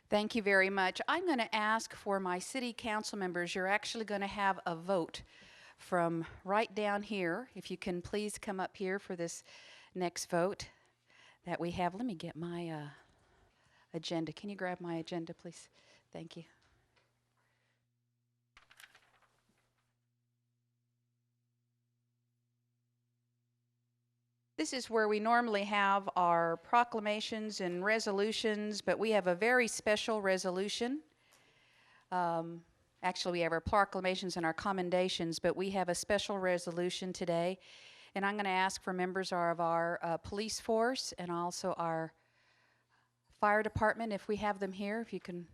Thank you very much. I'm going to ask for my city council members. You're actually going to have a vote from right down here. If you can please come up here for this next vote that we have. Let me get my agenda. Can you grab my agenda, please? Thank you. This is where we normally have our proclamations and resolutions, but we have a very special resolution. Actually, we have our proclamations and our commendations, but we have a special resolution today. And I'm going to ask for members of our police force and also our fire department, if we have them here, if you can,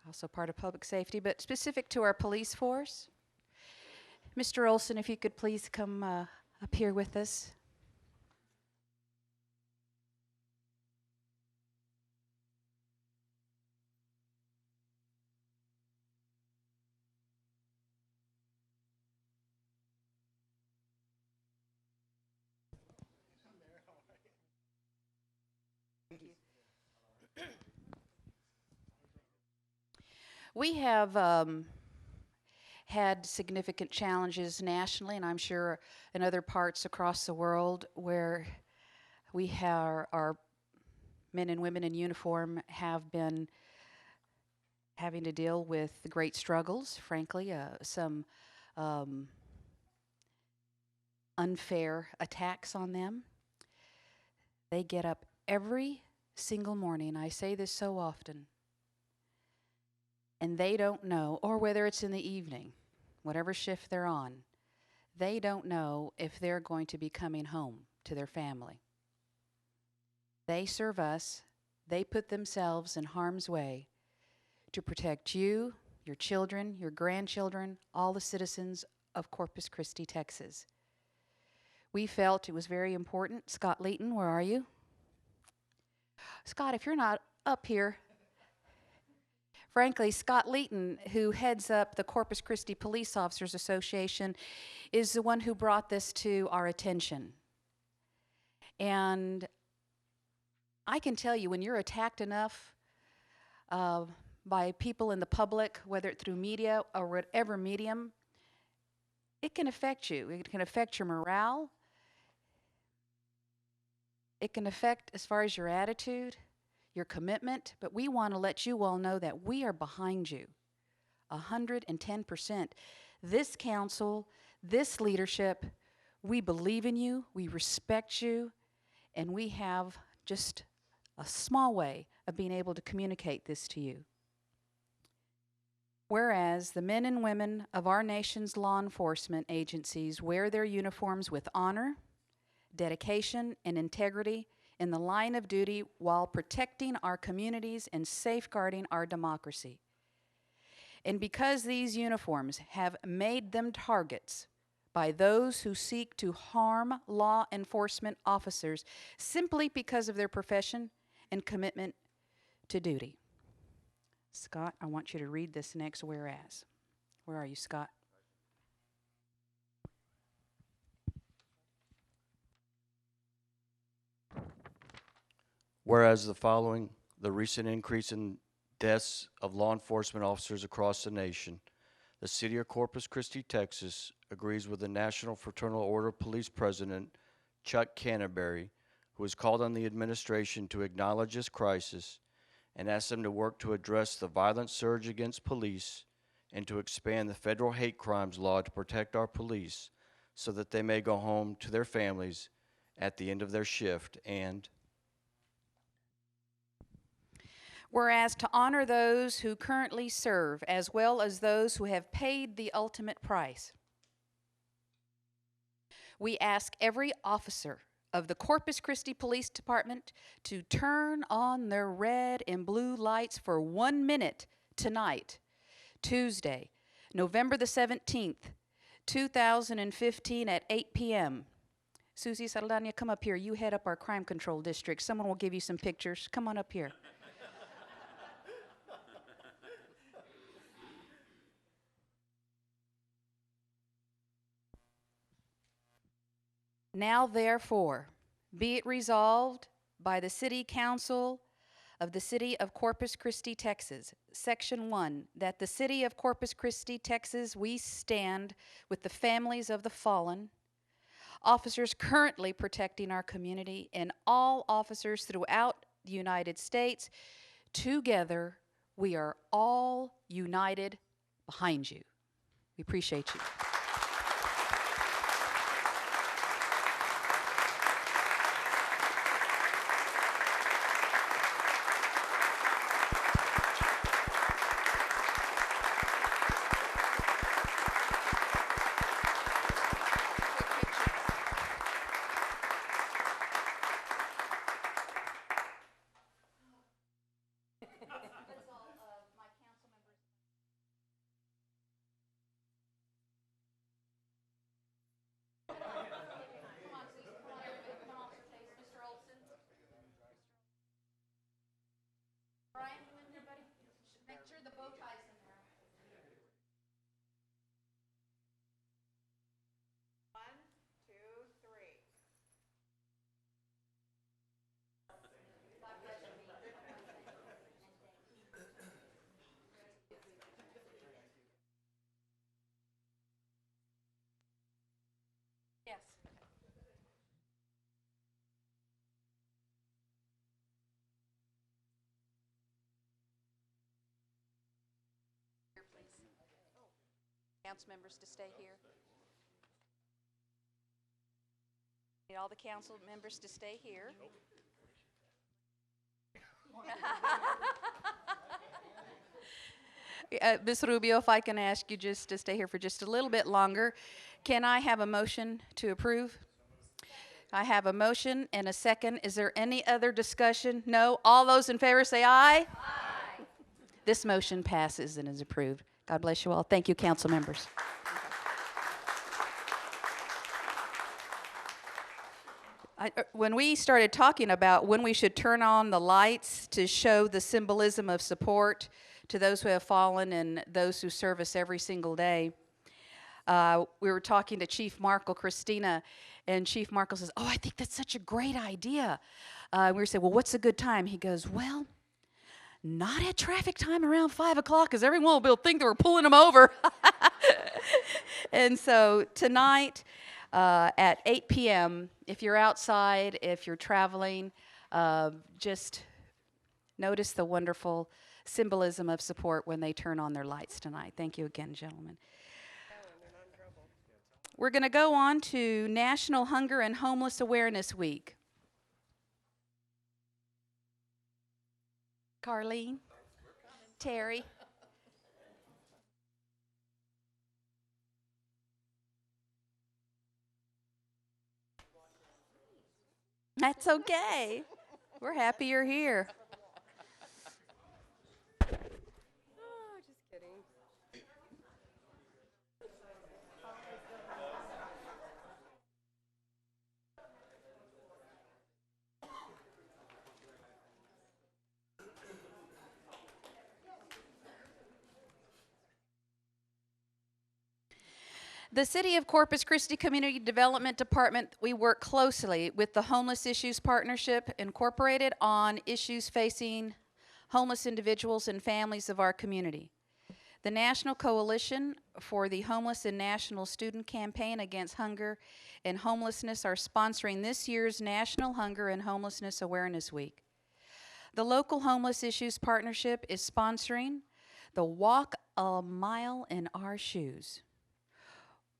also part of public safety, but specific to our police force. Mr. Olson, if you could please come up here with us. We have had significant challenges nationally, and I'm sure in other parts across the world, where we have our men and women in uniform have been having to deal with great struggles, frankly, some unfair attacks on them. They get up every single morning. I say this so often. And they don't know, or whether it's in the evening, whatever shift they're on, they don't know if they're going to be coming home to their family. They serve us. They put themselves in harm's way to protect you, your children, your grandchildren, all the citizens of Corpus Christi, Texas. We felt it was very important. Scott Leeton, where are you? Scott, if you're not up here, frankly, Scott Leeton, who heads up the Corpus Christi Police Officers Association, is the one who brought this to our attention. And I can tell you, when you're attacked enough by people in the public, whether it's through media or whatever medium, it can affect you. It can affect your morale. It can affect as far as your attitude, your commitment, but we want to let you all know that we are behind you 110%. This council, this leadership, we believe in you, we respect you, and we have just a small way of being able to communicate this to you. Whereas the men and women of our nation's law enforcement agencies wear their uniforms with honor, dedication, and integrity in the line of duty while protecting our communities and safeguarding our democracy. And because these uniforms have made them targets by those who seek to harm law enforcement officers simply because of their profession and commitment to duty. Scott, I want you to read this next whereas. Where are you, Scott? Whereas the recent increase in deaths of law enforcement officers across the nation, the City of Corpus Christi, Texas, agrees with the National Fraternal Order of Police President Chuck Canterbury, who has called on the administration to acknowledge this crisis and ask them to work to address the violent surge against police and to expand the federal hate crimes law to protect our police so that they may go home to their families at the end of their shift. And whereas to honor those who currently serve as well as those who have paid the ultimate price, we ask every officer of the Corpus Christi Police Department to turn on their red and blue lights for 1 minute tonight, Tuesday, November the 17th, 2015 at 8 p.m. Susie Saldana, come up here. You head up our crime control district. Someone will give you some pictures. Come on up here. Now, therefore, be it resolved by the City Council of the City of Corpus Christi, Texas. Section 1, that the City of Corpus Christi, Texas, we stand with the families of the fallen, officers currently protecting our community, and all officers throughout the United States. Together, we are all united behind you. We appreciate you. Yes. Here, please. Council members to stay here. Need all the council members to stay here. Ms. Rubio, if I can ask you just to stay here for just a little bit longer. Can I have a motion to approve? I have a motion and a second. Is there any other discussion? No? All those in favor say aye. Aye. This motion passes and is approved. God bless you all. Thank you, council members. When we started talking about when we should turn on the lights to show the symbolism of support to those who have fallen and those who serve us every single day, we were talking to Chief Marshal Christina, and Chief Marshal says, "Oh, I think that's such a great idea." We were saying, "Well, what's a good time?" He goes, "Well, not at traffic time around 5 o'clock, because everyone will think that we're pulling them over." And so tonight at 8 p.m., if you're outside, if you're traveling, just notice the wonderful symbolism of support when they turn on their lights tonight. Thank you again, gentlemen. We're going to go on to National Hunger and Homeless Awareness Week. Carlene, Terry. That's okay. We're happy you're here. Oh, just kidding. The City of Corpus Christi Community Development Department, we work closely with the Homeless Issues Partnership Incorporated on issues facing homeless individuals and families of our community. The National Coalition for the Homeless and National Student Campaign Against Hunger and Homelessness are sponsoring this year's National Hunger and Homelessness Awareness Week. The local Homeless Issues Partnership is sponsoring the Walk a Mile in Our Shoes.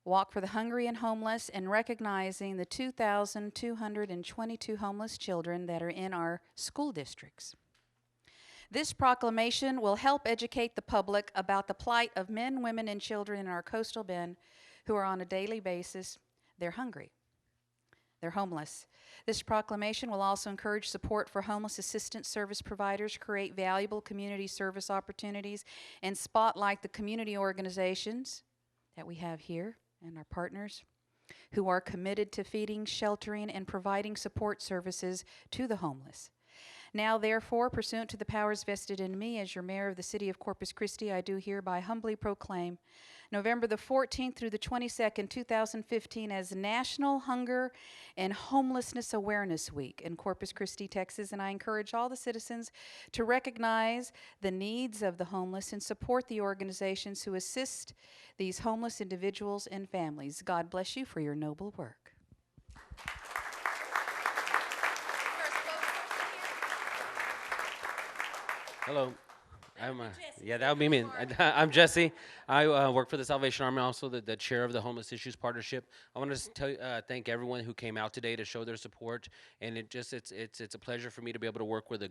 Walk for the Hungry and Homeless, and recognizing the 2,222 homeless children that are in our school districts. This proclamation will help educate the public about the plight of men, women, and children in our coastal bend who are on a daily basis, they're hungry. They're homeless. This proclamation will also encourage support for homeless assistance service providers, create valuable community service opportunities, and spotlight the community organizations that we have here and our partners who are committed to feeding, sheltering, and providing support services to the homeless. Now, therefore, pursuant to the powers vested in me as your mayor of the City of Corpus Christi, I do hereby humbly proclaim November the 14th through the 22nd, 2015, as National Hunger and Homelessness Awareness Week in Corpus Christi, Texas. And I encourage all the citizens to recognize the needs of the homeless and support the organizations who assist these homeless individuals and families. God bless you for your noble work. Hello. Yeah, that would be me. I'm Jesse. I work for the Salvation Army, also the chair of the Homeless Issues Partnership. I want to thank everyone who came out today to show their support, and it's a pleasure for me to be able to work with a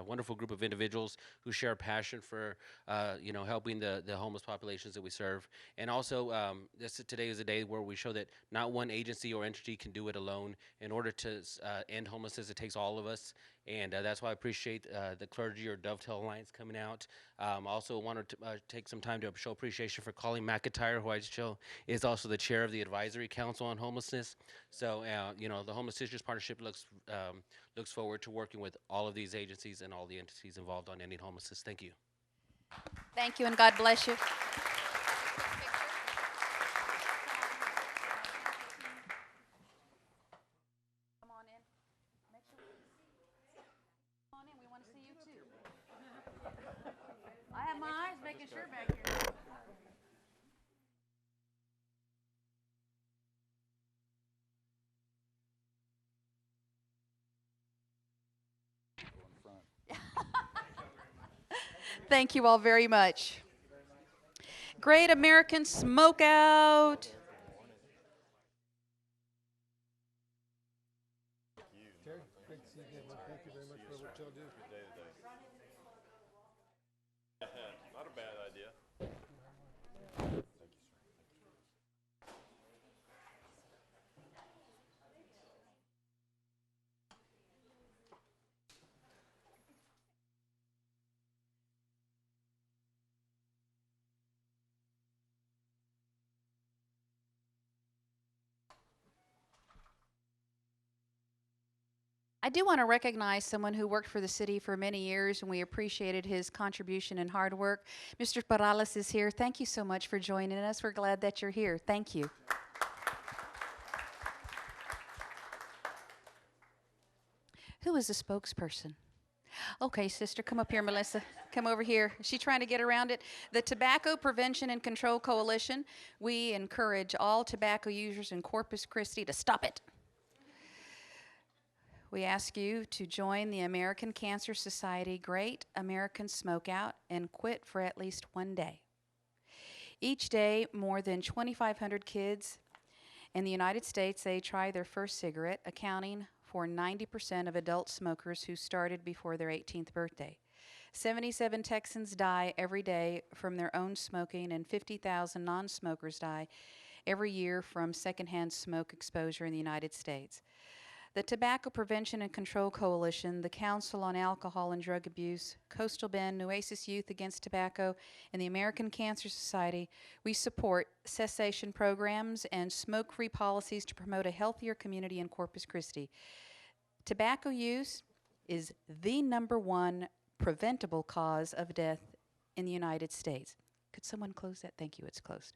wonderful group of individuals who share a passion for helping the homeless populations that we serve. And also, today is a day where we show that not one agency or entity can do it alone. In order to end homelessness, it takes all of us. And that's why I appreciate the clergy or Dovetail Alliance coming out. I also wanted to take some time to show appreciation for Colleen McIntyre, who I show is also the chair of the Advisory Council on Homelessness. So, the Homeless Issues Partnership looks forward to working with all of these agencies and all the entities involved on ending homelessness. Thank you. Thank you, and God bless you. Come on in. Make sure come on in. We want to see you too. I have my eyes making sure back here. Thank you all very much. Great American Smokeout. Terry, great to see you again. Thank you very much for what y'all do. Good day today. Not a bad idea. Thank you, sir. I do want to recognize someone who worked for the city for many years, and we appreciated his contribution and hard work. Mr. Perales is here. Thank you so much for joining us. We're glad that you're here. Thank you. Who is the spokesperson? Okay, sister, come up here, Melissa. Come over here. Is she trying to get around it? The Tobacco Prevention and Control Coalition, we encourage all tobacco users in Corpus Christi to stop it. We ask you to join the American Cancer Society Great American Smokeout and quit for at least one day. Each day, more than 2,500 kids in the United States, they try their first cigarette, accounting for 90% of adult smokers who started before their 18th birthday. 77 Texans die every day from their own smoking, and 50,000 non-smokers die every year from secondhand smoke exposure in the United States. The Tobacco Prevention and Control Coalition, the Council on Alcohol and Drug Abuse, Coastal Bend, Nueces Youth Against Tobacco, and the American Cancer Society, we support cessation programs and smoke-free policies to promote a healthier community in Corpus Christi. Tobacco use is the #1 preventable cause of death in the United States. Could someone close that? Thank you, it's closed.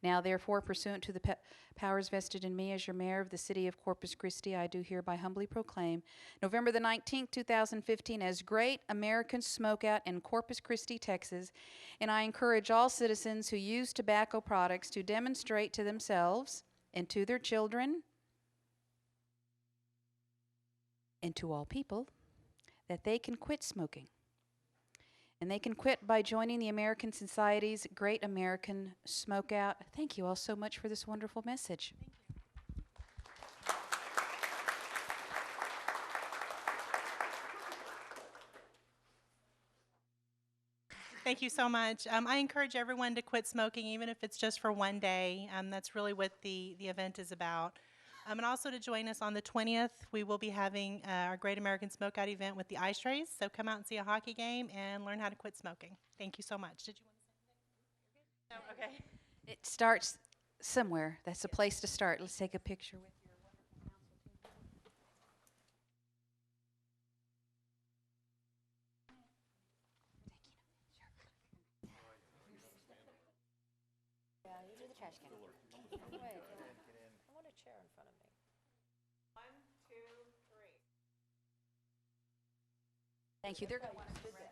Now, therefore, pursuant to the powers vested in me as your mayor of the city of Corpus Christi, I do hereby humbly proclaim November the 19th, 2015 as Great American Smokeout in Corpus Christi, Texas, and I encourage all citizens who use tobacco products to demonstrate to themselves and to their children and to all people that they can quit smoking. And they can quit by joining the American Society's Great American Smokeout. Thank you all so much for this wonderful message. Thank you so much. I encourage everyone to quit smoking, even if it's just for one day. That's really what the event is about. And also to join us on the 20th, we will be having our Great American Smokeout event with the Ice Trays. So come out and see a hockey game and learn how to quit smoking. Thank you so much. Did you want to say anything? No? Okay. It starts somewhere. That's a place to start. Let's take a picture with your wonderful council team. Wait, I want a chair in front of me. 1, 2, 3. Thank you. They're going to want to sit there.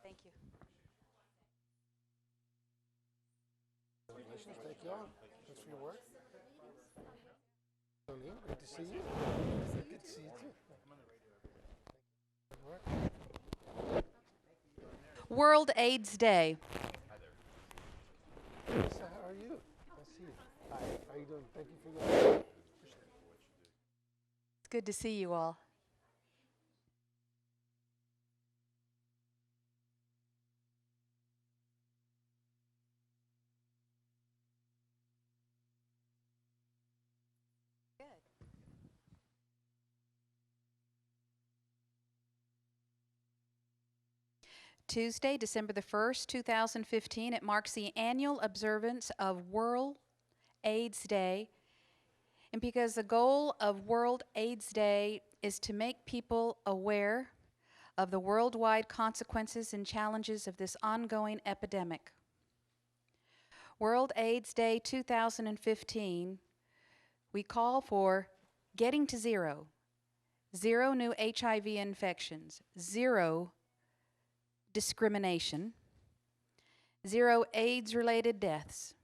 Thank you. Congratulations, thank you all. Thanks for your work. Noreen, good to see you. Good to see you too. Good work. World AIDS Day. Lisa, how are you? Nice to see you. Hi, how are you doing? Thank you for your work. It's good to see you all. Tuesday, December the 1st, 2015, it marks the annual observance of World AIDS Day. And because the goal of World AIDS Day is to make people aware of the worldwide consequences and challenges of this ongoing epidemic. World AIDS Day 2015, we call for getting to zero. 0 new HIV infections, 0 discrimination, 0 AIDS-related deaths.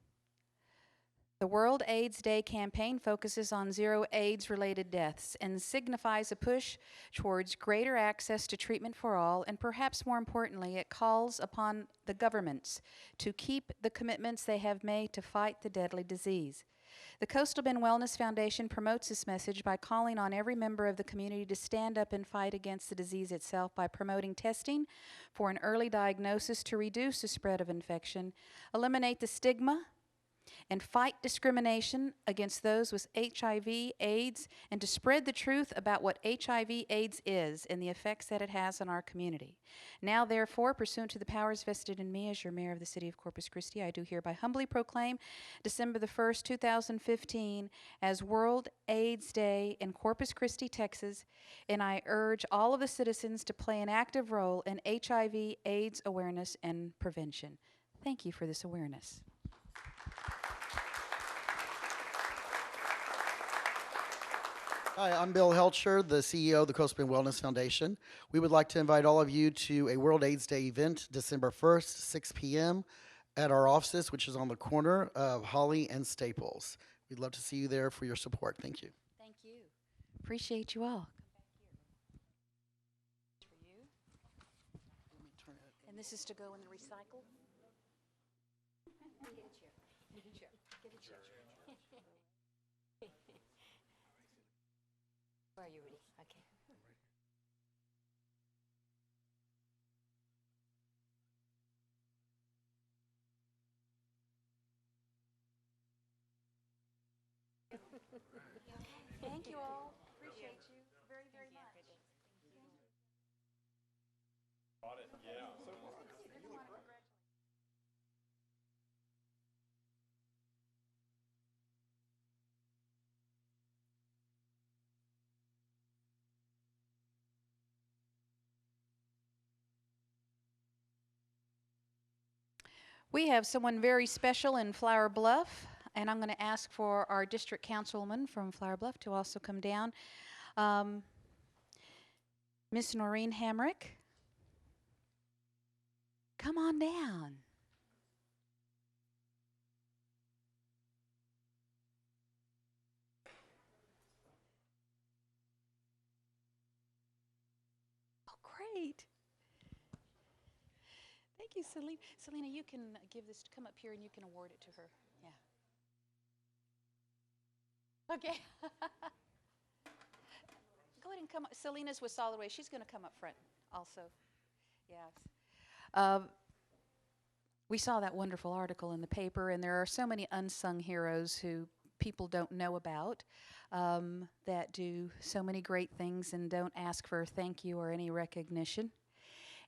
The World AIDS Day campaign focuses on 0 AIDS-related deaths and signifies a push towards greater access to treatment for all, and perhaps more importantly, it calls upon the governments to keep the commitments they have made to fight the deadly disease. The Coastal Bend Wellness Foundation promotes this message by calling on every member of the community to stand up and fight against the disease itself by promoting testing for an early diagnosis to reduce the spread of infection, eliminate the stigma, and fight discrimination against those with HIV, AIDS, and to spread the truth about what HIV, AIDS is and the effects that it has on our community. Now, therefore, pursuant to the powers vested in me as your mayor of the city of Corpus Christi, I do hereby humbly proclaim December the 1st, 2015 as World AIDS Day in Corpus Christi, Texas, and I urge all of the citizens to play an active role in HIV, AIDS awareness and prevention. Thank you for this awareness. Hi, I'm Bill Helcher, the CEO of the Coastal Bend Wellness Foundation. We would like to invite all of you to a World AIDS Day event December 1st, 6 p.m. at our offices, which is on the corner of Holly and Staples. We'd love to see you there for your support. Thank you. Thank you. Appreciate you all. For you. And this is to go in the recycle? Get a chair. Get a chair. Get a chair. Are you ready? Okay. Thank you all. Appreciate you very, very much. Got it, yeah. We have someone very special in Flower Bluff, and I'm going to ask for our district councilwoman from Flower Bluff to also come down. Miss Noreen Hammerick, come on down. Oh, great. Thank you, Selena. Selena, you can give this, come up here and you can award it to her. Yeah. Okay. Go ahead and come up. Selena's with Solid Waste. She's going to come up front also. Yes. We saw that wonderful article in the paper, and there are so many unsung heroes who people don't know about that do so many great things and don't ask for a thank you or any recognition.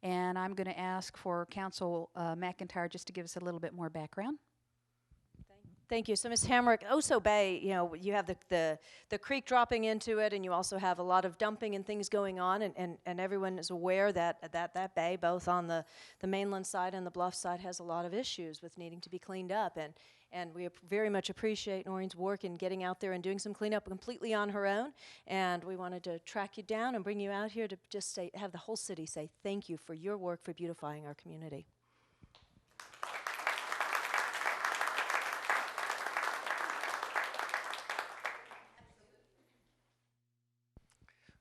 And I'm going to ask for Council McIntyre just to give us a little bit more background. Thank you. So, Ms. Hammerick, Oso Bay, you know, you have the creek dropping into it, and you also have a lot of dumping and things going on, and everyone is aware that bay, both on the mainland side and the bluff side, has a lot of issues with needing to be cleaned up. And we very much appreciate Noreen's work in getting out there and doing some cleanup completely on her own. And we wanted to track you down and bring you out here to just have the whole city say thank you for your work for beautifying our community.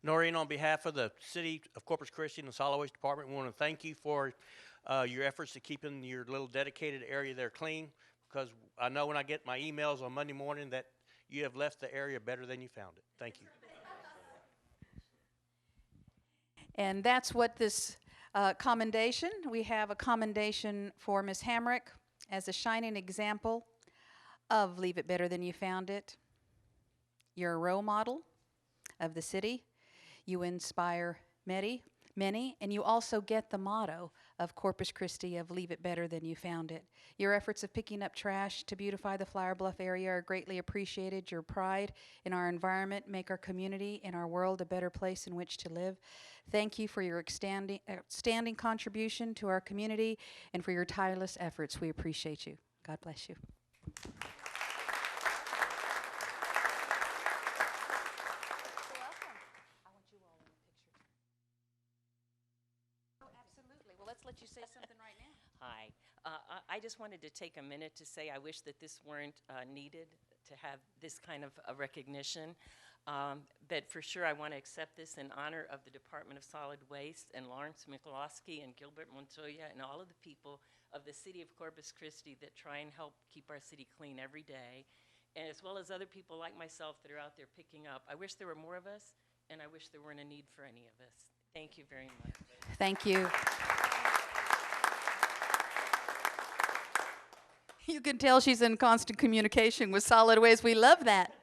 Noreen, on behalf of the City of Corpus Christi and the Solid Waste Department, we want to thank you for your efforts to keeping your little dedicated area there clean, because I know when I get my emails on Monday morning that you have left the area better than you found it. Thank you. And that's what this commendation, we have a commendation for Ms. Hammerick as a shining example of Leave It Better Than You Found It. You're a role model of the city. You inspire many, and you also get the motto of Corpus Christi of Leave It Better Than You Found It. Your efforts of picking up trash to beautify the Flower Bluff area are greatly appreciated. Your pride in our environment make our community and our world a better place in which to live. Thank you for your outstanding contribution to our community and for your tireless efforts. We appreciate you. God bless you. Let's let you say something right now. Hi. I just wanted to take a minute to say I wish that this weren't needed to have this kind of a recognition. But for sure, I want to accept this in honor of the Department of Solid Waste and Lawrence Mikulowski and Gilbert Montoya and all of the people of the City of Corpus Christi that try and help keep our city clean every day, and as well as other people like myself that are out there picking up. I wish there were more of us, and I wish there weren't a need for any of us. Thank you very much. Thank you. You can tell she's in constant communication with Solid Waste. We love that.